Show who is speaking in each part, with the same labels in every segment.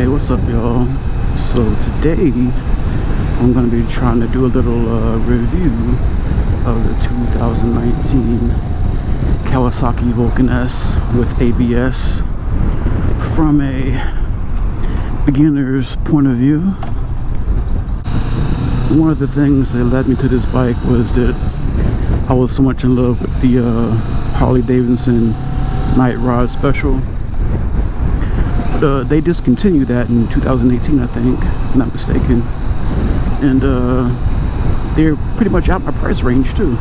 Speaker 1: Hey, what's up, y'all? So today I'm going to be trying to do a little review of the 2019 Kawasaki Vulcan S with ABS from a beginner's point of view. One of the things that led me to this bike was that I was so much in love with the Harley Davidson Night Rod Special. They discontinued that in 2018, I think, if I'm not mistaken, and they're pretty much out my price range too.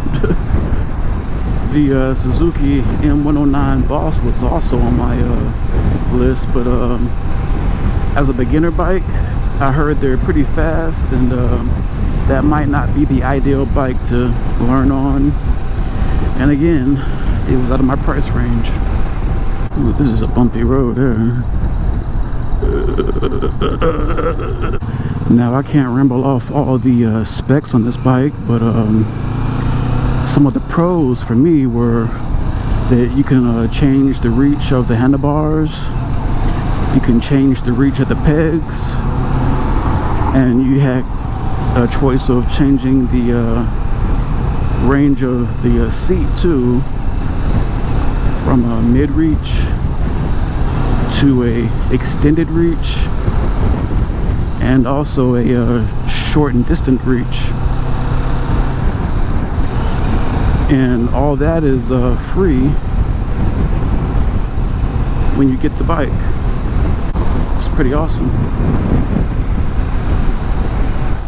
Speaker 1: The Suzuki M109 Boss was also on my list, but as a beginner bike, I heard they're pretty fast, and that might not be the ideal bike to learn on. And again, it was out of my price range. Ooh, this is a bumpy road there. Now I can't ramble off all the specs on this bike, but some of the pros for me were that you can change the reach of the handlebars, you can change the reach of the pegs, and you had a choice of changing the range of the seat too, from a mid-reach to a extended reach, and also a short and distant reach, and all that is free when you get the bike. It's pretty awesome.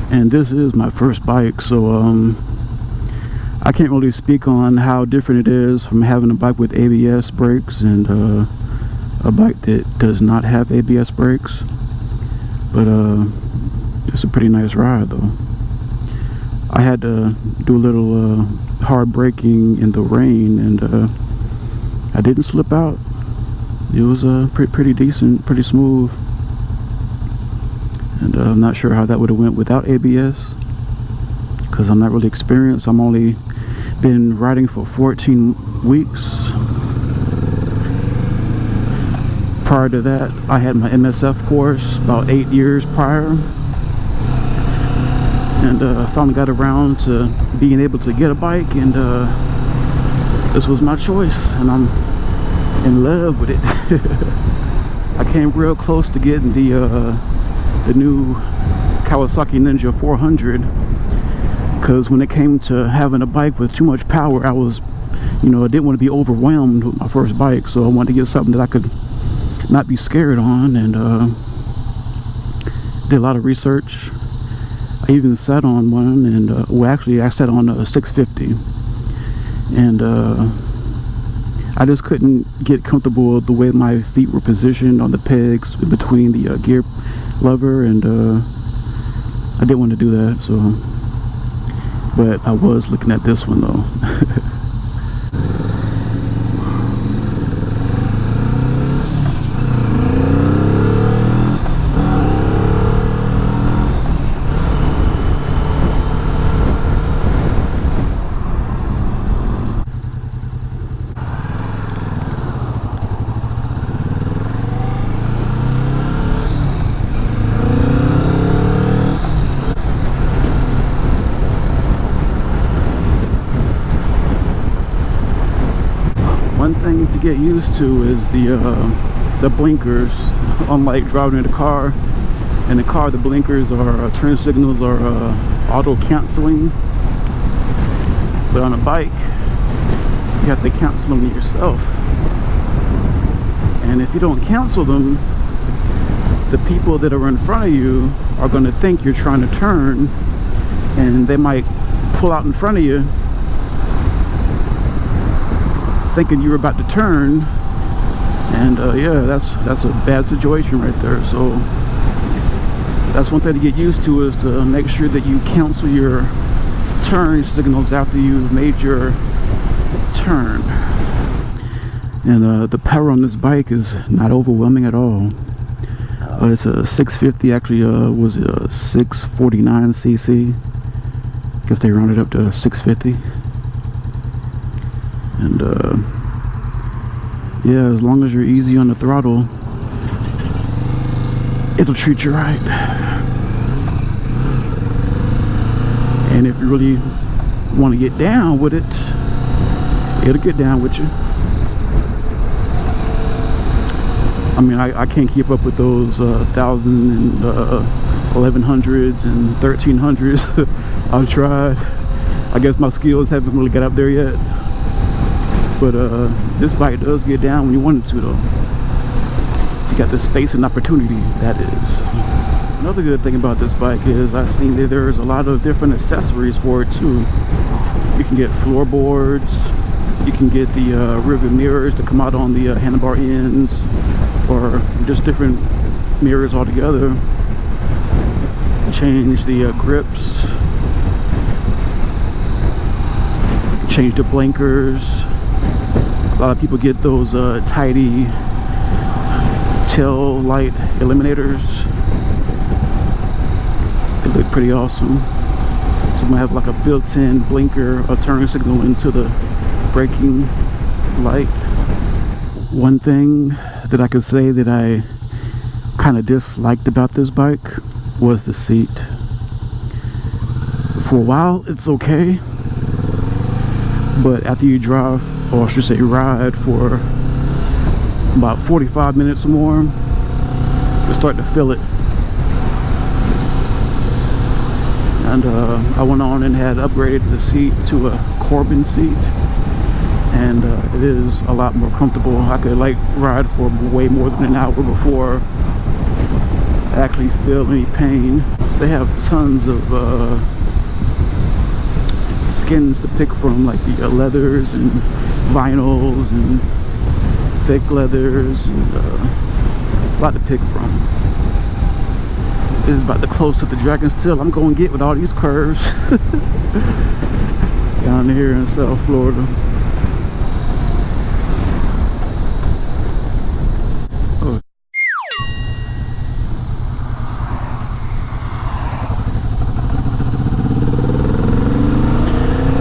Speaker 1: And this is my first bike, so I can't really speak on how different it is from having a bike with ABS brakes and a bike that does not have ABS brakes, but it's a pretty nice ride though. I had to do a little hard braking in the rain, and I didn't slip out. It was pretty decent, pretty smooth, and I'm not sure how that would have went without ABS, because I'm not really experienced. I'm only been riding for 14 weeks. Prior to that, I had my MSF course about 8 years prior, and finally got around to being able to get a bike, and this was my choice, and I'm in love with it. I came real close to getting the new Kawasaki Ninja 400, because when it came to having a bike with too much power, I was, I didn't want to be overwhelmed with my first bike, so I wanted to get something that I could not be scared on, and did a lot of research. I even sat on one, and well, actually I sat on a 650, and I just couldn't get comfortable with the way my feet were positioned on the pegs between the gear lever, and I didn't want to do that. So, but I was looking at this one though. One thing to get used to is the blinkers. Unlike driving in a car, the blinkers are turn signals are auto canceling, but on a bike you have to cancel them yourself, and if you don't cancel them, the people that are in front of you are going to think you're trying to turn, and they might pull out in front of you thinking you were about to turn, and yeah, that's a bad situation right there. So that's one thing to get used to, is to make sure that you cancel your turn signals after you've made your turn. And the power on this bike is not overwhelming at all. It's a 650, actually was it a 649 cc? Guess they rounded up to 650. And yeah, as long as you're easy on the throttle, it'll treat you right. And if you really want to get down with it, it'll get down with you. I mean, I can't keep up with those 1,000 and 1100s and 1300s. I've tried. I guess my skills haven't really got up there yet. But this bike does get down when you want it to, though. So you got the space and opportunity, that is. Another good thing about this bike is I've seen that there's a lot of different accessories for it too. You can get floorboards, you can get the rear view mirrors to come out on the handlebar ends, or just different mirrors altogether. Change the grips, change the blinkers. A lot of people get those tidy tail light eliminators. They look pretty awesome. Some have like a built-in blinker or turn signal into the braking light. One thing that I could say that I kind of disliked about this bike was the seat. For a while it's okay, but after you drive, or I should say ride, for about 45 minutes or more, you start to feel it. And I went on and had upgraded the seat to a Corbin seat, and it is a lot more comfortable. I could like ride for way more than an hour before I actually feel any pain. They have tons of skins to pick from, like the leathers and vinyls and fake leathers, and a lot to pick from. This is about the closest to the Dragon's Tail I'm going to get with all these curves down here in South Florida. Oh.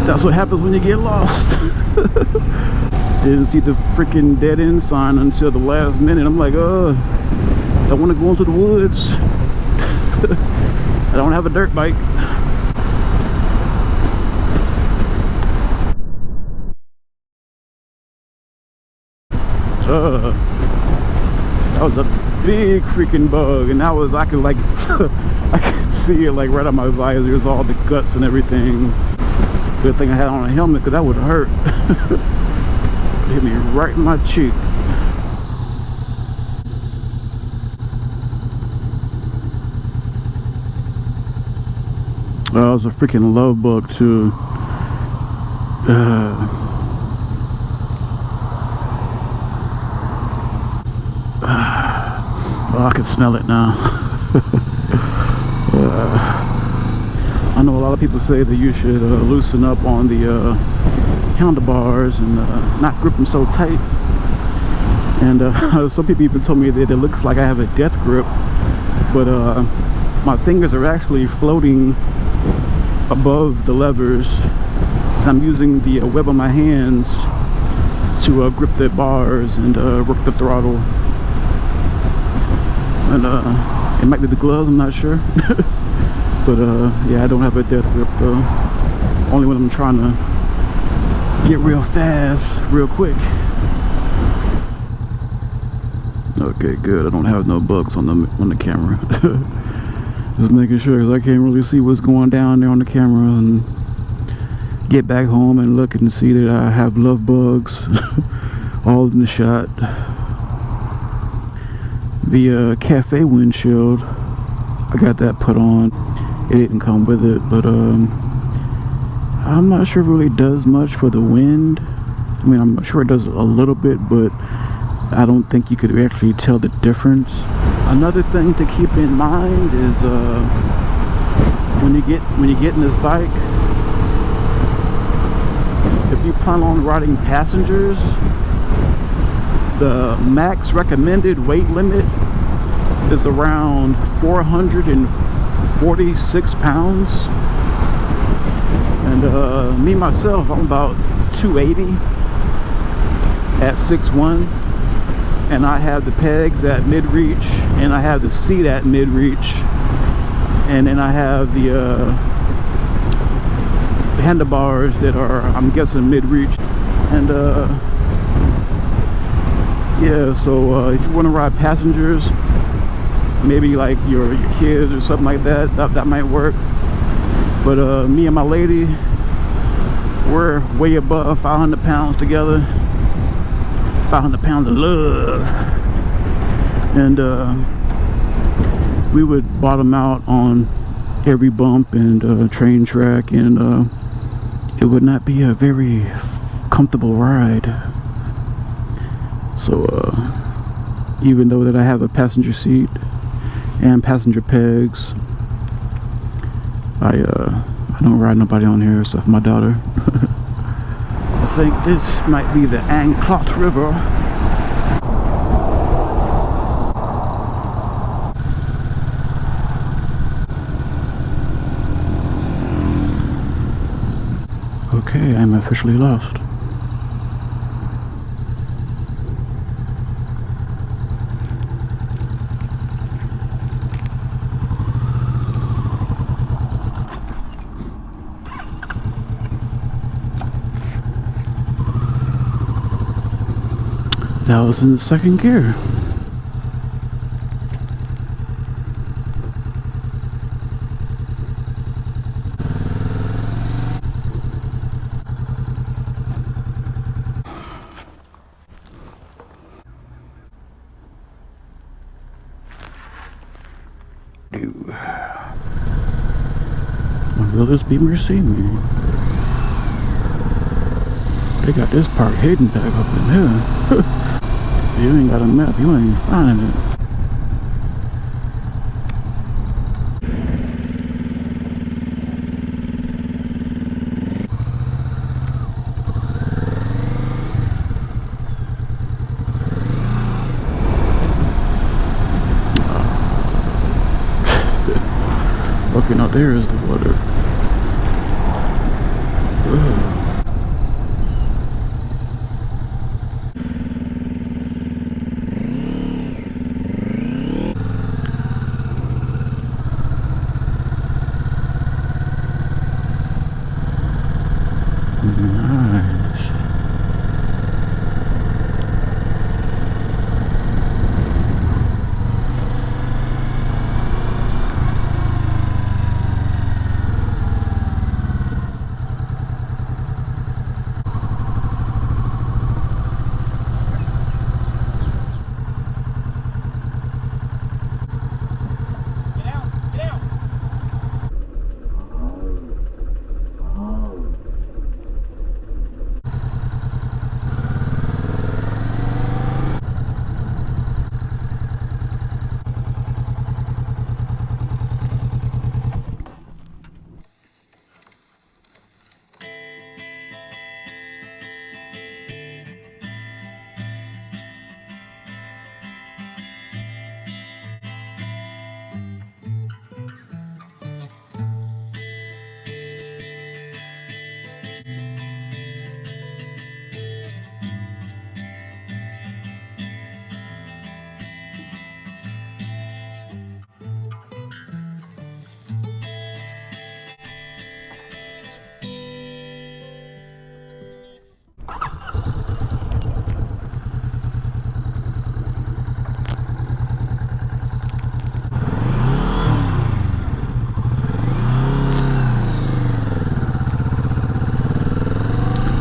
Speaker 1: That's what happens when you get lost. Didn't see the freaking dead end sign until the last minute. I'm like, I want to go into the woods. I don't have a dirt bike. That was a big freaking bug, and that was, I could like I could see it like right on my visor. It was all the guts and everything. Good thing I had on a helmet, because that would hurt. It hit me right in my cheek. Oh, it was a freaking love bug too. Oh, I can smell it now. I know a lot of people say that you should loosen up on the handlebars and not grip them so tight. And some people even told me that it looks like I have a death grip, but my fingers are actually floating above the levers, and I'm using the web of my hands to grip the bars and work the throttle. And it might be the gloves, I'm not sure. But yeah, I don't have a death grip though. Only when I'm trying to get real fast, real quick. Okay, good. I don't have no bugs on the camera. Just making sure, because I can't really see what's going down there on the camera, and get back home and look and see that I have love bugs all in the shot. The cafe windshield, I got that put on. It didn't come with it, but I'm not sure it really does much for the wind. I mean, I'm sure it does a little bit, but I don't think you could actually tell the difference. Another thing to keep in mind is when you get in this bike, if you plan on riding passengers, the max recommended weight limit is around 446 pounds. And me myself, I'm about 280 at 6'1", and I have the pegs at mid-reach and I have the seat at mid-reach, and then I have the handlebars that are, I'm guessing, mid-reach. And yeah, so if you want to ride passengers, maybe like your kids or something like that, that might work. But me and my lady, we're way above 500 pounds together. 500 pounds of love. And we would bottom out on every bump and train track, and it would not be a very comfortable ride. So even though that I have a passenger seat and passenger pegs, I don't ride nobody on here except my daughter. I think this might be the Anclote River. Okay, I'm officially lost. That was in the second gear. Will this beamer see me? They got this part hidden back up in here. You ain't got a map, you ain't finding it. Okay, now there is the water. Ugh. Nice.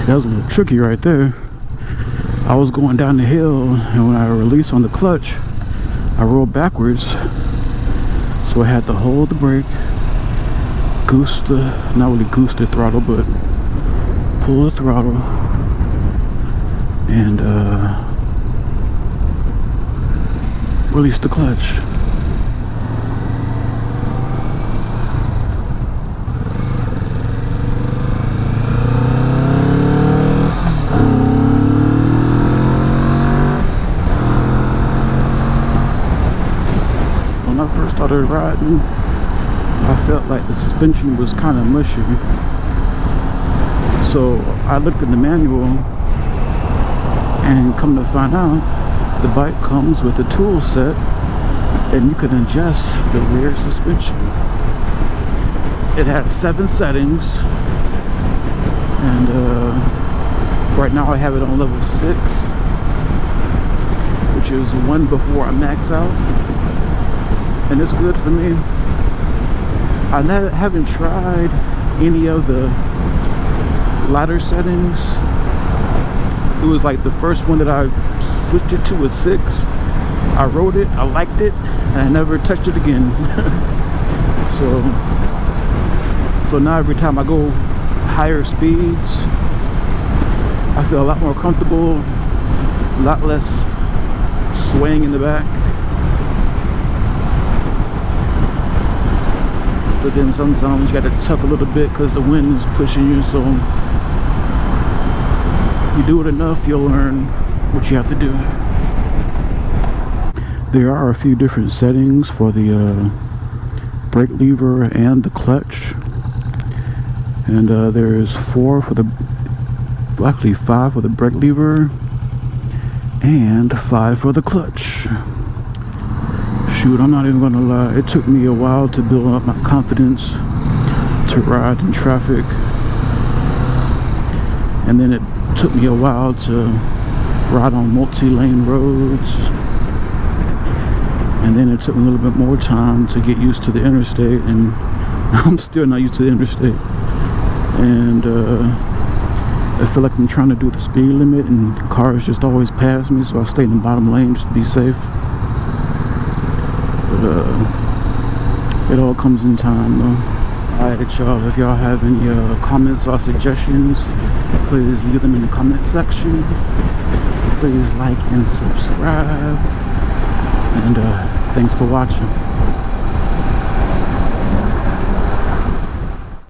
Speaker 1: That was a little tricky right there. I was going down the hill, and when I released on the clutch, I rolled backwards. So I had to hold the brake, goose the, not really goose the throttle, but pull the throttle, and release the clutch. When I first started riding, I felt like the suspension was kind of mushy. So I looked in the manual, and come to find out, the bike comes with a tool set and you can adjust the rear suspension. It has 7 settings, and right now I have it on level 6, which is 1 before I max out, and it's good for me. I haven't tried any of the ladder settings. It was like the first one that I switched it to was 6. I rode it, I liked it, and I never touched it again. So now every time I go higher speeds, I feel a lot more comfortable, a lot less swaying in the back. But then sometimes you got to tuck a little bit because the wind is pushing you, so you do it enough, you'll learn what you have to do. There are a few different settings for the brake lever and the clutch, and there's 4 for the, well, actually 5 for the brake lever and 5 for the clutch. Shoot, I'm not even gonna lie, it took me a while to build up my confidence to ride in traffic, and then it took me a while to ride on multi-lane roads, and then it took me a little bit more time to get used to the interstate, and I'm still not used to the interstate. And I feel like I'm trying to do the speed limit and cars just always pass me, so I stay in the bottom lane just to be safe. But it all comes in time though. Alright y'all, if y'all have any comments or suggestions, please leave them in the comment section. Please like and subscribe, and thanks for watching.